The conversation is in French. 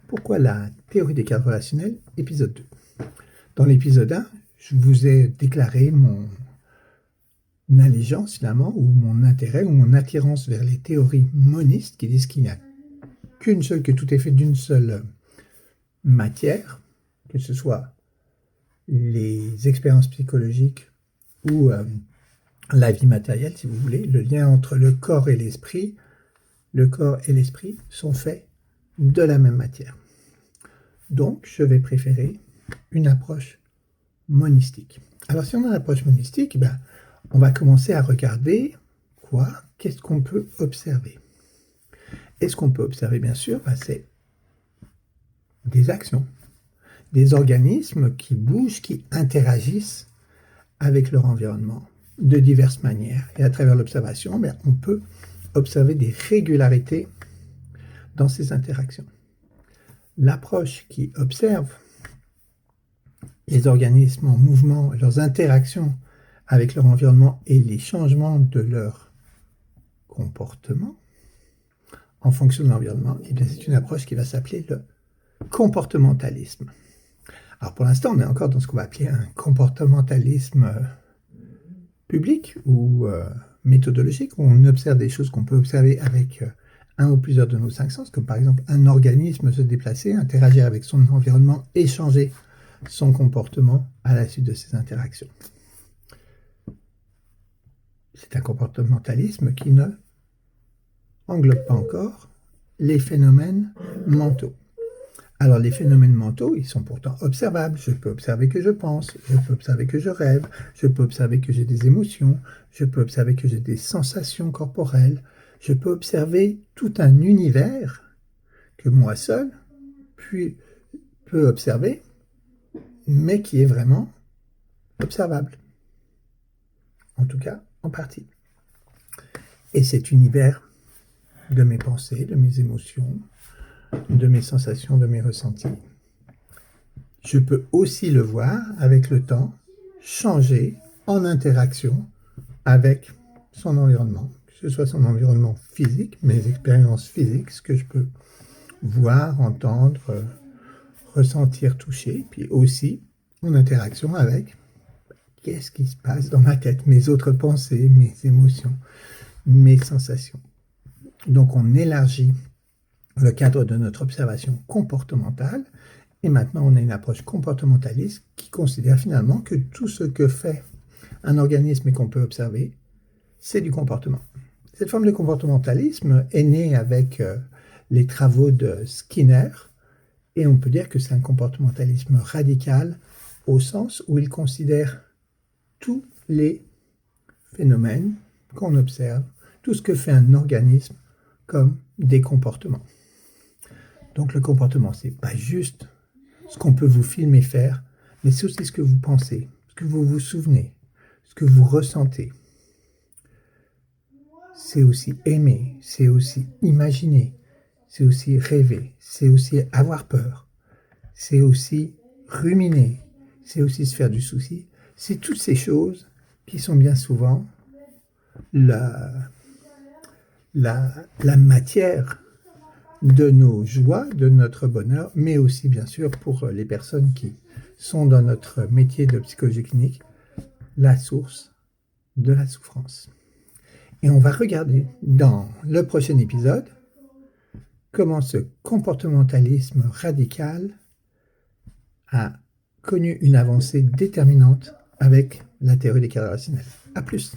Pourquoi la théorie des cadres relationnels, épisode 2. Dans l'épisode 1, je vous ai déclaré mon allégeance finalement, ou mon intérêt, ou mon attirance vers les théories monistes qui disent qu'il n'y a qu'une seule, que tout est fait d'une seule matière, que ce soit les expériences psychologiques ou la vie matérielle, si vous voulez, le lien entre le corps et l'esprit. Le corps et l'esprit sont faits de la même matière. Donc, je vais préférer une approche monistique. Alors, si on a une approche monistique, on va commencer à regarder qu'est-ce qu'on peut observer. Et ce qu'on peut observer, bien sûr, c'est des actions, des organismes qui bougent, qui interagissent avec leur environnement de diverses manières. Et à travers l'observation, on peut observer des régularités dans ces interactions. L'approche qui observe les organismes en mouvement, leurs interactions avec leur environnement et les changements de leur comportement en fonction de l'environnement, c'est une approche qui va s'appeler le comportementalisme. Alors pour l'instant, on est encore dans ce qu'on va appeler un comportementalisme public ou méthodologique, où on observe des choses qu'on peut observer avec un ou plusieurs de nos cinq sens, comme par exemple un organisme se déplacer, interagir avec son environnement et changer son comportement à la suite de ces interactions. C'est un comportementalisme qui ne englobe pas encore les phénomènes mentaux. Alors les phénomènes mentaux, ils sont pourtant observables. Je peux observer que je pense, je peux observer que je rêve, je peux observer que j'ai des émotions, je peux observer que j'ai des sensations corporelles, je peux observer tout un univers que moi seul peux observer, mais qui est vraiment observable. En tout cas, en partie. Et cet univers de mes pensées, de mes émotions, de mes sensations, de mes ressentis, je peux aussi le voir avec le temps changer en interaction avec son environnement, que ce soit son environnement physique, mes expériences physiques, ce que je peux voir, entendre, ressentir, toucher, puis aussi en interaction avec qu'est-ce qui se passe dans ma tête, mes autres pensées, mes émotions, mes sensations. Donc on élargit le cadre de notre observation comportementale, et maintenant on a une approche comportementaliste qui considère finalement que tout ce que fait un organisme et qu'on peut observer, c'est du comportement. Cette forme de comportementalisme est née avec les travaux de Skinner, et on peut dire que c'est un comportementalisme radical au sens où il considère tous les phénomènes qu'on observe, tout ce que fait un organisme comme des comportements. Donc le comportement, c'est pas juste ce qu'on peut vous filmer faire, mais c'est aussi ce que vous pensez, ce que vous vous souvenez, ce que vous ressentez. C'est aussi aimer, c'est aussi imaginer, c'est aussi rêver, c'est aussi avoir peur, c'est aussi ruminer, c'est aussi se faire du souci. C'est toutes ces choses qui sont bien souvent la matière de nos joies, de notre bonheur, mais aussi bien sûr pour les personnes qui sont dans notre métier de psychologie clinique, la source de la souffrance. Et on va regarder dans le prochain épisode comment ce comportementalisme radical a connu une avancée déterminante avec la théorie des cadres relationnels. À plus.